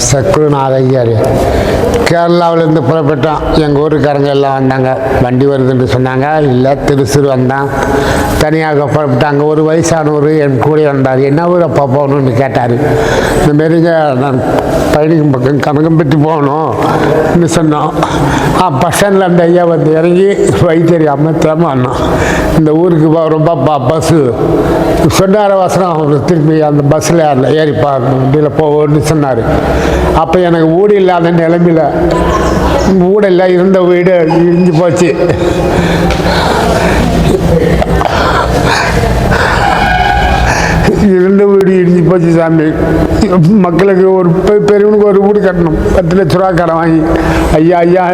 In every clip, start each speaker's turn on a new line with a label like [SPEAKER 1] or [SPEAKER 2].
[SPEAKER 1] சக்குருநாத ஐயாரு கேரளாவிலேருந்து புறப்பட்டோம். எங்கள் ஊருக்காரங்க எல்லாம் வந்தாங்க. வண்டி வருதுன்னு சொன்னாங்க. இல்லை, திருச்சூர் வந்தான். தனியாக புறப்பட்டாங்க. ஒரு வயசானவர் என் கூட வந்தார். என்ன ஊர் அப்பா போகணுன்னு கேட்டார். இந்தமாரிங்க நான் பயணிக்கும் பக்கம் கனகம்பட்டி போகணும்னு சொன்னோம். பஸ் ஸ்டாண்டில் அந்த ஐயா வந்து இறங்கி வழி தெரியாமல் தேமானோம். இந்த ஊருக்கு ரொம்ப பஸ்ஸு சொன்னார வசனம் திருப்பி அந்த பஸ்ஸில் ஏறிப்பா வண்டியில் போவோன்னு சொன்னார். அப்போ எனக்கு வீடு இல்லாத நிலைமையில் வீடில் இருந்த வீடு இடிஞ்சு போச்சு. இருந்த வீடு இடிஞ்சு போச்சு சாமி. மக்களுக்கு ஒரு பெரியவனுக்கு ஒரு வீடு கட்டணும். 10 லட்ச ரூபா கடன் வாங்கி ஐயா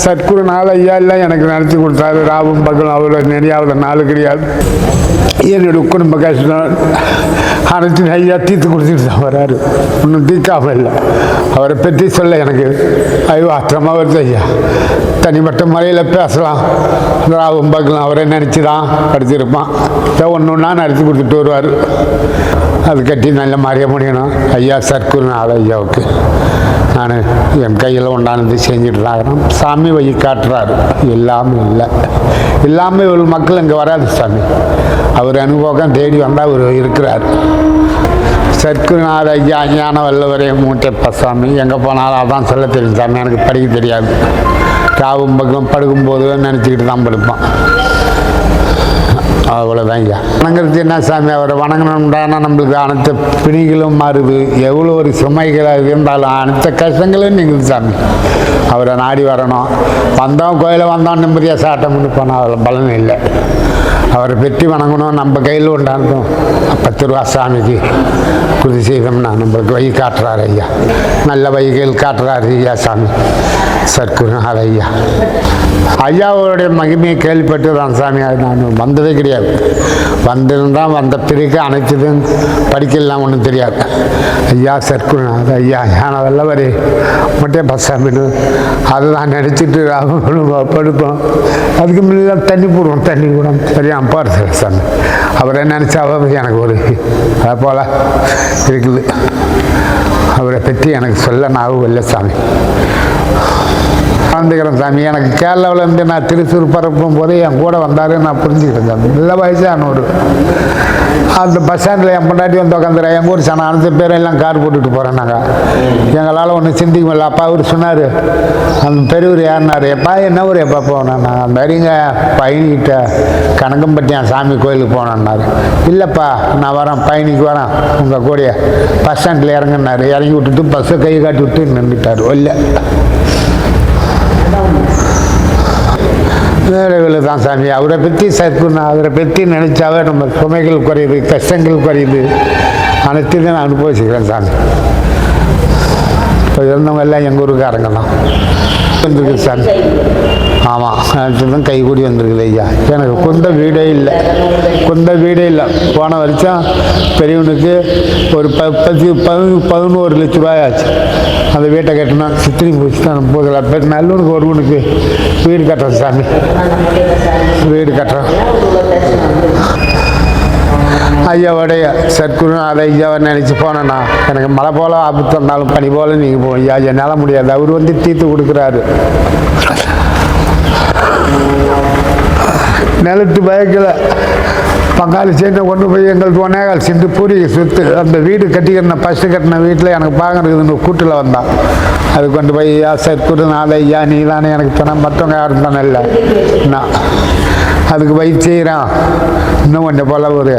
[SPEAKER 1] சத்குருநாத ஐயா எல்லாம் எனக்கு நடத்தி கொடுத்தாரு. ராவும் பகலும் அவ்வளோ நிறையாவது நாள் கிடையாது. என்னோட குடும்ப கஷ்டம் அனைத்து ஐயா தீர்த்து கொடுத்துட்டு தான் வராரு. ஒன்றும் தீர்க்காம இல்லை. அவரை பற்றி சொல்ல எனக்கு ஐவாத்திரமாக வருது ஐயா. தனிப்பட்ட முறையில் பேசலாம். ராவும் பகலும் அவரை நினச்சி தான் படிச்சிருப்பான். ஒன்று ஒன்றா நடத்தி கொடுத்துட்டு வருவார். அது கட்டி நல்ல மாதிரியாக முடியணும். ஐயா சத்குருநாத ஐயாவுக்கு நான் என் கையில் உண்டானது செஞ்சுட்டு தான் சாமி வழி காட்டுறாரு. எல்லாமே இல்லை, எல்லாமே ஒரு மக்கள் இங்கே வராது சாமி. அவர் அனுபவம் தேடி வந்தால் அவர் இருக்கிறார். சத்குருநாத ஐயா ஞான வல்லவரே மூட்டைப்பா சாமி. எங்கே போனாலும் அதான் சொல்ல தெரியும் சாமி. எனக்கு படிக்க தெரியாது. ராவும் பக்கம் படுக்கும்போது நினச்சிக்கிட்டு தான் படுப்பான். அவ்வளோதான் ஐயா. வணங்குறது என்ன சாமி? அவரை வணங்கணும்டானா நம்மளுக்கு அனைத்து பிணிகளும் மாறுது. எவ்வளோ ஒரு சுமைகளாக இருந்தாலும் அனைத்த கஷ்டங்களும் நீங்குது சாமி. அவரை நாடி வரணும். வந்தோம் கோயிலை வந்தோம் நிம்மதியாக சாட்டம்னு போனால் அதில் பலன் இல்லை. அவரை பெற்றி வணங்கணும். நம்ம கையில் உண்டானதும் 10 ரூபா சாமிக்கு குதி செய்தோம்னா நம்மளுக்கு வழி காட்டுறாரு ஐயா. நல்ல வழிகள் காட்டுறாரு ஐயா சாமி சத்குருநாத ஐயா. ஐயாவோடைய மகிமையை கேள்விப்பட்டு தான் சாமி. அது நான் வந்ததே கிடையாது. வந்திருந்தால் வந்த பிறகு அனைத்ததும் படிக்கலாம் ஒன்றும் தெரியாது. ஐயா சத்குருநாத ஐயா ஞான வல்லவரே மூட்டைப்பா சாமின்னு அதுதான் நினச்சிட்டு படுப்போம். அதுக்கு முன்னாடி தண்ணி போடுவோம். தண்ணி கூட சரியாக போகிறது சாமி. அவரை நினச்சாவே எனக்கு ஒரு அதை போல் இருக்குது. அவரை பற்றி எனக்கு சொல்ல ஞாபகம் இல்லை சாமி. வாழ்ந்துக்கிறேன் சாமி. எனக்கு கேரளாவிலேருந்து நான் திருச்சூர் பரப்பும் போது என் கூட வந்தார். நான் புரிஞ்சுக்கிட்டேன் சாமி. நல்ல வயசானவர். அந்த பஸ் ஸ்டாண்டில் என் பொண்டாட்டி வந்து உட்காந்துறேன். எங்கள் ஊர் சாணம் அனைத்து பேரும் எல்லாம் கார் போட்டுட்டு போகிறோம். நாங்கள் எங்களால் ஒன்றும் சிந்திக்க முடியல. அப்பா அவர் சொன்னார், அந்த பெரியவர் யாருனார், எப்பா என்ன ஊர் எப்போ போனேன் நான் மாதிரிங்க பயணிக்கிட்ட கனகம்பட்டியான் சாமி கோயிலுக்கு போனேன்னாரு. இல்லைப்பா நான் வரேன் பயணிக்கு வரேன் உங்கள் கூடிய பஸ் ஸ்டாண்டில் இறங்கினார். இறங்கி விட்டுட்டு பஸ்ஸை கை காட்டி விட்டு நின்றுட்டார். இல்லை வேலைகளை தான் சாமி. அவரை பற்றி சத்குருநாத அவரை பற்றி நினச்சாவே நம்ம சுமைகள் குறையுது, கஷ்டங்கள் குறையுது. அனைத்தையும் நான் அனுபவிச்சுக்கிறேன் சாமி. இப்போ இருந்தவங்க எல்லாம் எங்கள் ஊருக்காரங்க தான் வந்துருக்கு சாமி. ஆமாம், அனைத்தும் கைகூடி வந்திருக்குது ஐயா. எனக்கு சொந்த வீடே இல்லை. போன வருஷம் பெரியவனுக்கு ஒரு 11 லட்ச ரூபாய் ஆச்சு. அந்த வீட்டை கட்டினா சித்திரி பூச்சி தான் 30 லட்சம். நல்லூருக்கு ஒருவனுக்கு வீடு கட்டுறோம் சாமி. வீடு கட்டுறோம். ஐயாவோடைய சத்குருநாத ஐயாவை நினச்சி போனேன்னா எனக்கு மழை போல ஆபத்து வந்தாலும் பனி போல நீங்கள் போவோம் ஐயா. என்னால் முடியாது. அவர் வந்து தீர்த்து கொடுக்குறாரு. நிலத்து பயக்கில் பங்காளி சேர்ந்து கொண்டு போய் எங்களுக்கு 1.25 சென்ட் பூரி சுற்று அந்த வீடு கட்டிக்கிறேன். ஃபஸ்ட்டு கட்டின வீட்டில் எனக்கு பார்க்கறதுன்னு கூட்டில் வந்தான். அது கொண்டு போய் ஐயா சத்குருநாத ஐயா நீ தானே எனக்கு சொன்னால் மற்றவங்க யாரும் தானே இல்லை. நான் அதுக்கு வயிற்று செய்கிறான். இன்னும் கொஞ்சம் போல் ஒரு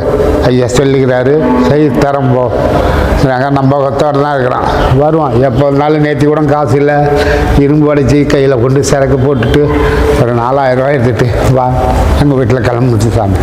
[SPEAKER 1] ஐயா சொல்லிக்கிறாரு, செய் தரம்போ நாங்கள் நம்ம கொத்தோடு தான் இருக்கிறோம். வருவான் எப்போ இருந்தாலும். நேற்று கூட காசு இல்லை. இரும்பு அடித்து கையில் கொண்டு சரக்கு போட்டுட்டு ஒரு 4000 ரூபாய் எடுத்துட்டு வா எங்கள் வீட்டில் கிளம்பிச்சு சாமி.